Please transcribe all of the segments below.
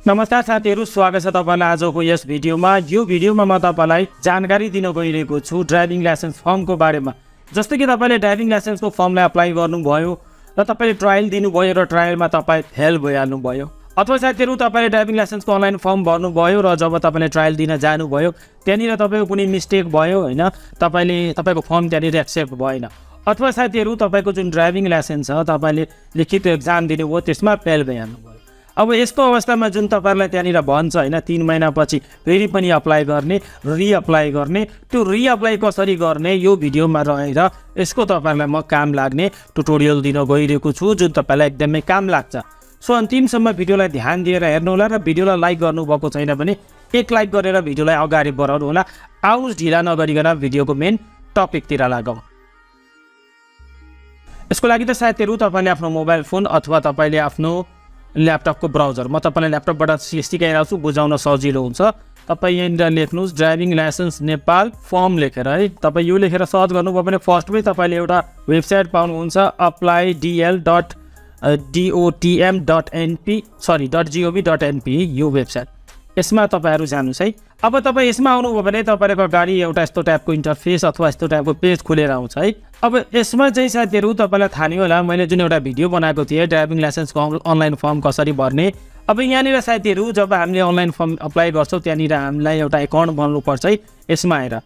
नमस्कार साथीहरू, स्वागत छ तपाईलाई आजको यस भिडियोमा। यो भिडियोमा म तपाईलाई जानकारी दिन गइरहेको छु ड्राइभिङ लाइसेन्स फर्मको बारेमा। जस्तै कि तपाईले ड्राइभिङ लाइसेन्सको फर्मलाई अप्लाई गर्नुभयो र तपाईले ट्रायल दिनुभयो र ट्रायलमा तपाई फेल भइहाल्नुभयो, अथवा साथीहरू तपाईले ड्राइभिङ लाइसेन्सको अनलाइन फर्म भर्नुभयो र जब तपाईले ट्रायल दिन जानुभयो त्यहाँनिर तपाईको कुनै मिस्टेक भयो हैन, तपाईको फर्म त्यहाँनिर एक्सेप्ट भएन, अथवा साथीहरू तपाईको जुन ड्राइभिङ लाइसेन्स छ तपाईले लिखित एक्जाम दिनुभयो त्यसमा फेल भइहाल्नुभयो। अब यस्तो अवस्थामा जुन तपाईहरुलाई त्यहाँनिर भन्छ हैन 3 महिनापछि फेरि पनि अप्लाई गर्ने, रिअप्लाई गर्ने, त्यो रिअप्लाई कसरी गर्ने यो भिडियोमा रहेर यसको तपाईहरुलाई म काम लाग्ने ट्युटोरियल दिन गइरहेको छु, जुन तपाईलाई एकदमै काम लाग्छ। सो अन्तिमसम्म भिडियोलाई ध्यान दिएर हेर्नु होला र भिडियोलाई लाइक गर्नुभएको छैन भने एक लाइक गरेर भिडियोलाई अगाडि बढाउनु होला। आउनुहोस् ढिला नगरिकन भिडियोको मेन टपिकतिर लागौँ। यसको लागि त साथीहरू तपाईले आफ्नो मोबाइल फोन अथवा तपाईले आफ्नो ल्यापटपको ब्राउजर, म तपाईलाई ल्यापटपबाट सिकाइरहेको छु, बुझाउन सजिलो हुन्छ। तपाई यहाँनिर लेख्नुहोस् ड्राइभिङ लाइसेन्स नेपाल फर्म लेखेर है, तपाई यो लेखेर सर्च गर्नुभयो भने फर्स्टमै तपाईले एउटा वेबसाइट पाउनुहुन्छ apply.dotm.gov.np यो वेबसाइट। यसमा तपाईहरु जानुस् है। अब तपाई यसमा आउनुभयो भने तपाईको गाडी एउटा यस्तो टाइपको इन्टरफेस अथवा यस्तो टाइपको पेज खुलेर आउँछ है। अब यसमा चाहिँ साथीहरु तपाईलाई थाहा नै होला, मैले जुन एउटा भिडियो बनाएको थिएँ ड्राइभिङ लाइसेन्सको अनलाइन फर्म कसरी भर्ने। अब यहाँनिर साथीहरु जब हामीले अनलाइन फर्म अप्लाई गर्छौं त्यहाँनिर हामीलाई एउटा एकाउन्ट बनाउनुपर्छ है। यसमा आएर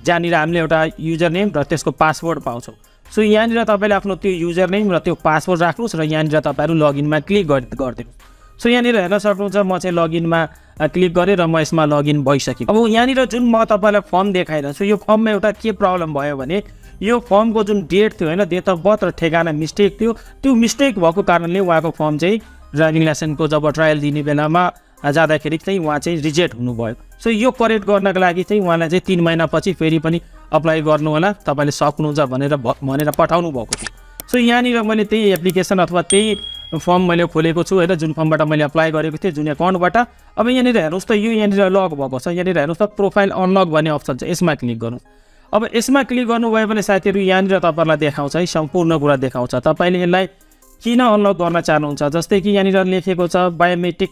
जहाँनिर हामीले एउटा युजर नेम र त्यसको पासवर्ड पाउँछौं। सो यहाँनिर तपाईले आफ्नो त्यो युजर नेम र त्यो पासवर्ड राख्नुस् र यहाँनिर तपाईहरु लगइनमा क्लिक गरिदिनुस्। सो यहाँनिर हेर्न सक्नुहुन्छ म चाहिँ लगइनमा क्लिक गरेँ र म यसमा लगइन भइसकेँ। अब यहाँनिर जुन म तपाईलाई फर्म देखाइरहेको छु यो फर्ममा एउटा के प्रब्लम भयो भने यो फर्मको जुन डेट थियो हैन, डेट अफ बर्थ र ठेगाना मिस्टेक थियो। त्यो मिस्टेक भएको कारणले उहाँको फर्म चाहिँ ड्राइभिङ लाइसेन्सको जब ट्रायल दिने बेलामा जाँदाखेरि चाहिँ उहाँ चाहिँ रिजेक्ट हुनुभयो। सो यो करेक्ट गर्नको लागि चाहिँ उहाँलाई चाहिँ 3 महिनापछि फेरि पनि अप्लाई गर्नु होला, तपाईले सक्नुहुन्छ भनेर पठाउनु भएको थियो। सो यहाँनिर मैले त्यही एप्लिकेसन अथवा त्यही फर्म मैले खोलेको छु हैन, जुन फर्मबाट मैले अप्लाई गरेको थिएँ जुन एकाउन्टबाट। अब यहाँनिर हेर्नुस् त यो यहाँनिर लग भएको छ, यहाँनिर हेर्नुस् त प्रोफाइल अनलक भन्ने अप्सन छ, यसमा क्लिक गर्नुस्। अब यसमा क्लिक गर्नुभयो भने साथीहरु यहाँनिर तपाईहरुलाई देखाउँछ है, सम्पूर्ण कुरा देखाउँछ तपाईले यसलाई किन अनलक गर्न चाहनुहुन्छ। जस्तै कि यहाँनिर लेखेको छ बायोमेट्रिक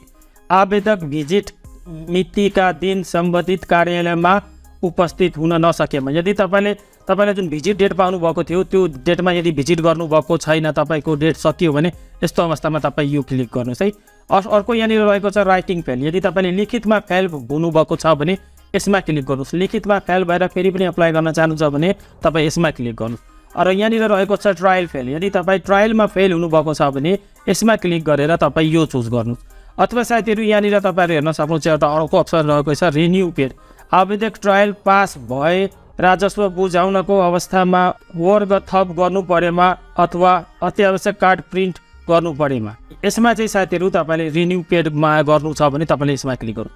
आवेदक भिजिट मितिका दिन सम्बन्धित कार्यालयमा उपस्थित हुन नसकेमा, यदि तपाईले जुन भिजिट डेट पाउनु भएको थियो त्यो डेटमा यदि भिजिट गर्नु भएको छैन, तपाईको डेट सकियो भने यस्तो अवस्थामा तपाई यो क्लिक गर्नुस् है। अर्को यहाँनिर रहेको छ राइटिङ फेल, यदि तपाईले लिखितमा फेल हुनु भएको छ भने यसमा क्लिक गर्नुस्। लिखितमा फेल भएर फेरि पनि अप्लाई गर्न चाहनुहुन्छ भने तपाई यसमा क्लिक गर्नुस्। र यहाँनिर रहेको छ ट्रायल फेल, यदि तपाई ट्रायलमा फेल हुनु भएको छ भने यसमा क्लिक गरेर तपाई यो चुज गर्नुस्। अथवा साथीहरु यहाँनिर तपाईहरु हेर्न सक्नुहुन्छ एउटा अर्को अप्सन रहेको छ रिन्यू पेड, आवेदक ट्रायल पास भए राजस्व बुझाउनको अवस्थामा वर्ग थप गर्नु परेमा अथवा अत्यावश्यक कार्ड प्रिन्ट गर्नु परेमा, यसमा चाहिँ साथीहरु तपाईले रिन्यू पेडमा गर्नु छ भने तपाईले यसमा क्लिक गर्नु।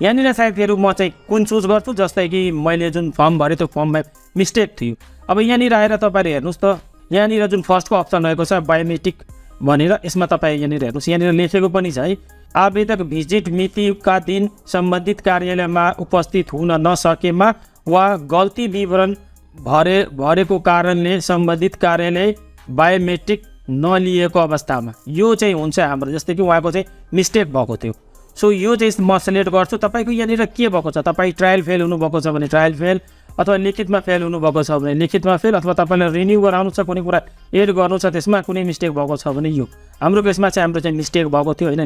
यहाँनिर साथीहरु म चाहिँ कुन चुज गर्छु, जस्तै कि मैले जुन फर्म भरे त्यो फर्ममा मिस्टेक थियो। अब यहाँनिर आएर तपाईले हेर्नुस् त यहाँनिर जुन फर्स्टको अप्सन रहेको छ बायोमेट्रिक भनेर, यसमा तपाई यहाँनिर हेर्नुस् यहाँनिर लेखेको पनि छ है आवेदक भिजिट मितिका दिन सम्बन्धित कार्यालयमा उपस्थित हुन नसकेमा वा गल्ती विवरण भरेको कारणले सम्बन्धित कार्यालय बायोमेट्रिक नलिएको अवस्थामा, यो चाहिँ हुन्छ हाम्रो। जस्तै कि उहाँको चाहिँ मिस्टेक भएको थियो। सो यो चाहिँ म सिलेक्ट गर्छु। तपाईको यहाँनिर के भएको छ, तपाई ट्रायल फेल हुनु भएको छ भने ट्रायल फेल, अथवा लिखितमा फेल हुनु भएको छ भने लिखितमा फेल, अथवा तपाईले रिन्यू गराउनु छ, कुनै कुरा एड गर्नु छ त्यसमा कुनै मिस्टेक भएको छ भने यो। हाम्रो केसमा चाहिँ हाम्रो चाहिँ मिस्टेक भएको थियो हैन,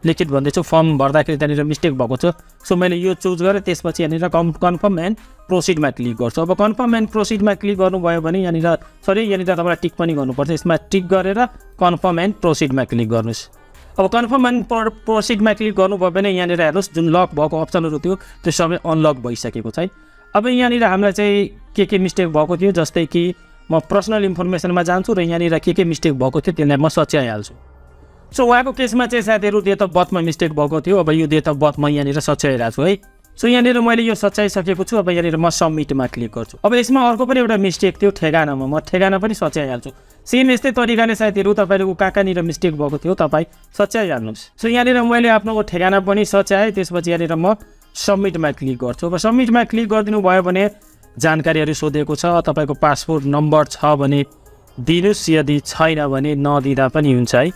लिखित भन्दैछु फर्म भर्दाखेरि त्यहाँनिर मिस्टेक भएको छ। सो मैले यो चुज गरेँ, त्यसपछि यहाँनिर कन्फर्म एन्ड प्रोसिडमा क्लिक गर्छु। अब कन्फर्म एन्ड प्रोसिडमा क्लिक गर्नुभयो भने यहाँनिर तपाईँलाई टिक पनि गर्नुपर्छ, यसमा टिक गरेर कन्फर्म एन्ड प्रोसिडमा क्लिक गर्नुहोस्। अब कन्फर्म एन्ड प्रोसिडमा क्लिक गर्नुभयो भने यहाँनिर हेर्नुहोस् जुन लक भएको अप्सनहरू थियो त्यो सबै अनलक भइसकेको छ है। अब यहाँनिर हामीलाई चाहिँ के मिस्टेक भएको थियो, जस्तै कि म पर्सनल इन्फर्मेसनमा जान्छु र यहाँनिर के मिस्टेक भएको थियो त्यसलाई म सच्याइहाल्छु। सो उहाँको केसमा चाहिँ साथीहरु डेट अफ बर्थमा मिस्टेक भएको थियो। अब यो डेट अफ बर्थ म यहाँनिर सच्याइरहेको छु है। सो यहाँनिर मैले यो सच्याइसकेको छु। अब यहाँनिर म सबमिटमा क्लिक गर्छु। अब यसमा अर्को पनि एउटा मिस्टेक थियो ठेगानामा, म ठेगाना पनि सच्याइहाल्छु। सेम यस्तै तरिकाले साथीहरु तपाईको कहाँनिर मिस्टेक भएको थियो तपाई सच्याइहाल्नुस्। सो यहाँनिर मैले आफ्नो ठेगाना पनि सच्याएँ, त्यसपछि यहाँनिर म सबमिटमा क्लिक गर्छु। अब सबमिटमा क्लिक गरिदिनु भयो भने जानकारीहरु सोधेको छ, तपाईको पासपोर्ट नम्बर छ भने दिनुस्, यदि छैन भने नदिँदा पनि हुन्छ है।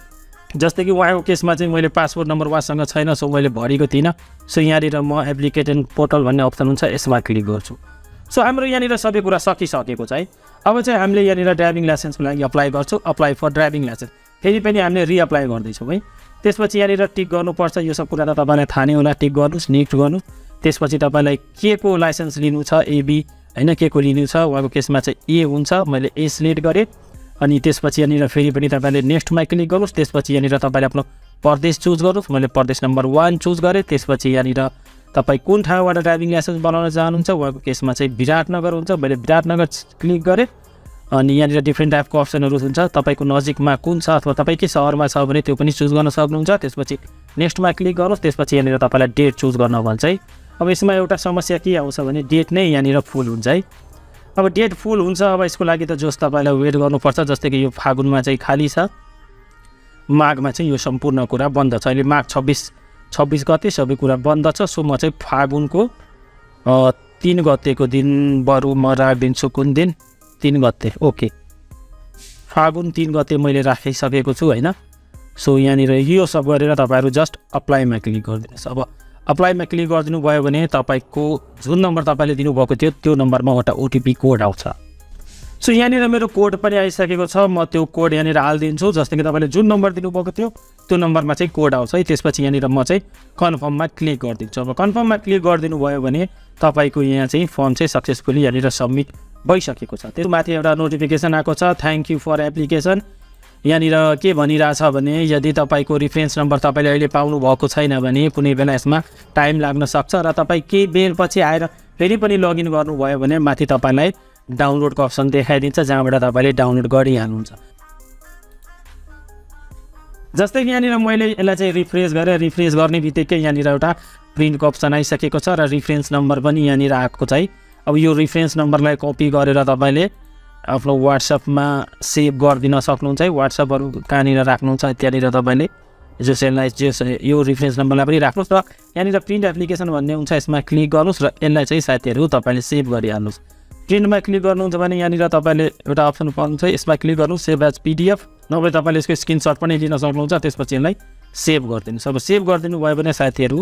जस्तै कि उहाँको केसमा चाहिँ मैले पासपोर्ट नम्बर उहाँसँग छैन, सो मैले भरेको थिइनँ। सो यहाँनिर म एप्लिकेसन पोर्टल भन्ने अप्सन हुन्छ, यसमा क्लिक गर्छु। सो हाम्रो यहाँनिर सबै कुरा सकिसकेको छ है। अब चाहिँ हामीले यहाँनिर ड्राइभिङ लाइसेन्सको लागि अप्लाई गर्छौँ, अप्लाई फर ड्राइभिङ लाइसेन्स। फेरि पनि हामीले रिअप्लाई गर्दैछौँ है। त्यसपछि यहाँनिर टिक गर्नुपर्छ, यो सब कुरा त तपाईँलाई थाहा नै होला। टिक गर्नुहोस्, नेक्स्ट गर्नुहोस्। त्यसपछि तपाईँलाई के को लाइसेन्स लिनु छ, एबी होइन, के को लिनु छ। उहाँको केसमा चाहिँ ए हुन्छ, मैले ए सिलेक्ट गरेँ। अनि त्यसपछि यहाँनिर फेरि पनि तपाईँले नेक्स्टमा क्लिक गर्नुहोस्। त्यसपछि यहाँनिर तपाईँले आफ्नो प्रदेश चुज गर्नुहोस्, मैले प्रदेश नम्बर 1 चुज गरेँ। त्यसपछि यहाँनिर तपाईँ कुन ठाउँबाट ड्राइभिङ लाइसेन्स बनाउन चाहनुहुन्छ, उहाँको केसमा चाहिँ विराटनगर हुन्छ, मैले विराटनगर क्लिक गरेँ। अनि यहाँनिर डिफ्रेन्ट टाइपको अप्सनहरू हुन्छ, तपाईँको नजिकमा कुन छ अथवा तपाईँकै सहरमा छ भने त्यो पनि चुज गर्न सक्नुहुन्छ। त्यसपछि नेक्स्टमा क्लिक गर्नुहोस्। त्यसपछि यहाँनिर तपाईँलाई डेट चुज गर्न भन्छ है। अब यसमा एउटा समस्या के आउँछ भने डेट नै यहाँनिर फुल हुन्छ है। अब डेट फुल हुन्छ, अब यसको लागि त जस तपाईँलाई वेट गर्नुपर्छ। जस्तै कि यो फागुनमा चाहिँ खाली छ, माघमा चाहिँ यो सम्पूर्ण कुरा बन्द छ। अहिले माघ 26 गते सबै कुरा बन्द छ। सो म चाहिँ फागुनको 3 गतेको दिन बरु म राखिदिन्छु। कुन दिन? 3 गते। ओके, फागुन 3 गते मैले राखिसकेको छु होइन। सो यहाँनिर यो सब गरेर तपाईँहरू जस्ट अप्लाईमा क्लिक गरिदिनुहोस्। अब अप्लाईमा क्लिक गरिदिनु भयो भने तपाईँको जुन नम्बर तपाईँले दिनुभएको थियो त्यो नम्बरमा एउटा ओटिपी कोड आउँछ। सो यहाँनिर मेरो कोड पनि आइसकेको छ, म त्यो कोड यहाँनिर हालिदिन्छु। जस्तै कि तपाईँले जुन नम्बर दिनुभएको थियो त्यो नम्बरमा चाहिँ कोड आउँछ है। त्यसपछि यहाँनिर म चाहिँ कन्फर्ममा क्लिक गरिदिन्छु। अब कन्फर्ममा क्लिक गरिदिनु भयो भने तपाईँको यहाँ चाहिँ फर्म चाहिँ सक्सेसफुली यहाँनिर सबमिट भइसकेको छ। त्यो माथि एउटा नोटिफिकेसन आएको छ, थ्याङ्क यू फर एप्लिकेसन। यहाँनिर के भनिरहेछ भने यदि तपाईँको रिफरेन्स नम्बर तपाईँले अहिले पाउनु भएको छैन भने कुनै बेला यसमा टाइम लाग्न सक्छ र तपाईँ केही बेरपछि आएर फेरि पनि लगइन गर्नुभयो भने माथि तपाईँलाई डाउनलोडको अप्सन देखाइदिन्छ, जहाँबाट तपाईँले डाउनलोड गरिहाल्नुहुन्छ। जस्तै कि यहाँनिर मैले यसलाई चाहिँ रिफ्रेस गरेँ। रिफ्रेस गर्ने बित्तिकै यहाँनिर एउटा प्रिन्टको अप्सन आइसकेको छ र रिफरेन्स नम्बर पनि यहाँनिर आएको छ है। अब यो रिफरेन्स नम्बरलाई कपी गरेर तपाईँले आफ्नो वाट्सएपमा सेभ गरिदिन सक्नुहुन्छ है। वाट्सएपहरू कहाँनिर राख्नुहुन्छ त्यहाँनिर तपाईँले यसलाई यो रिफरेन्स नम्बरलाई पनि राख्नुहोस् र यहाँनिर प्रिन्ट एप्लिकेसन भन्ने हुन्छ, यसमा क्लिक गर्नुहोस् र यसलाई चाहिँ साथीहरू तपाईँले सेभ गरिहाल्नुहोस्। प्रिन्टमा क्लिक गर्नुहुन्छ भने यहाँनिर तपाईँले एउटा अप्सन पाउनुहुन्छ, यसमा क्लिक गर्नुहोस्, सेभ एज पिडिएफ। नभए तपाईँले यसको स्क्रिनसट पनि लिन सक्नुहुन्छ। त्यसपछि यसलाई सेभ गरिदिनुहोस्। अब सेभ गरिदिनु भयो भने साथीहरू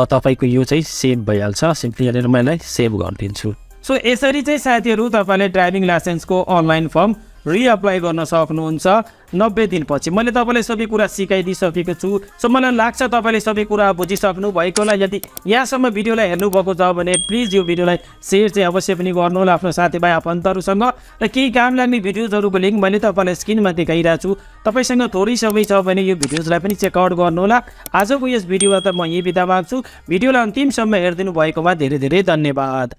तपाईँको यो चाहिँ सेभ भइहाल्छ। सिम्पली यहाँनिर म यसलाई सेभ गरिदिन्छु। सो यसरी चाहिँ साथीहरू तपाईँले ड्राइभिङ लाइसेन्सको अनलाइन फर्म रिअप्लाई गर्न सक्नुहुन्छ 90 दिनपछि। मैले तपाईँलाई सबै कुरा सिकाइदिइसकेको छु। सो मलाई लाग्छ तपाईँले सबै कुरा बुझिसक्नु भएको होला। यदि यहाँसम्म भिडियोलाई हेर्नुभएको छ भने प्लिज यो भिडियोलाई सेयर चाहिँ अवश्य पनि गर्नु होला आफ्नो साथीभाइ आफन्तहरूसँग। र केही काम लाग्ने भिडियोजहरूको लिङ्क मैले तपाईँलाई स्क्रिनमा देखाइरहेको छु। तपाईँसँग थोरै समय छ भने यो भिडियोजलाई पनि चेकआउट गर्नु होला। आजको यस भिडियोमा त म यही बिदा माग्छु। भिडियोलाई अन्तिमसम्म हेरिदिनु भएकोमा धेरै धेरै धन्यवाद।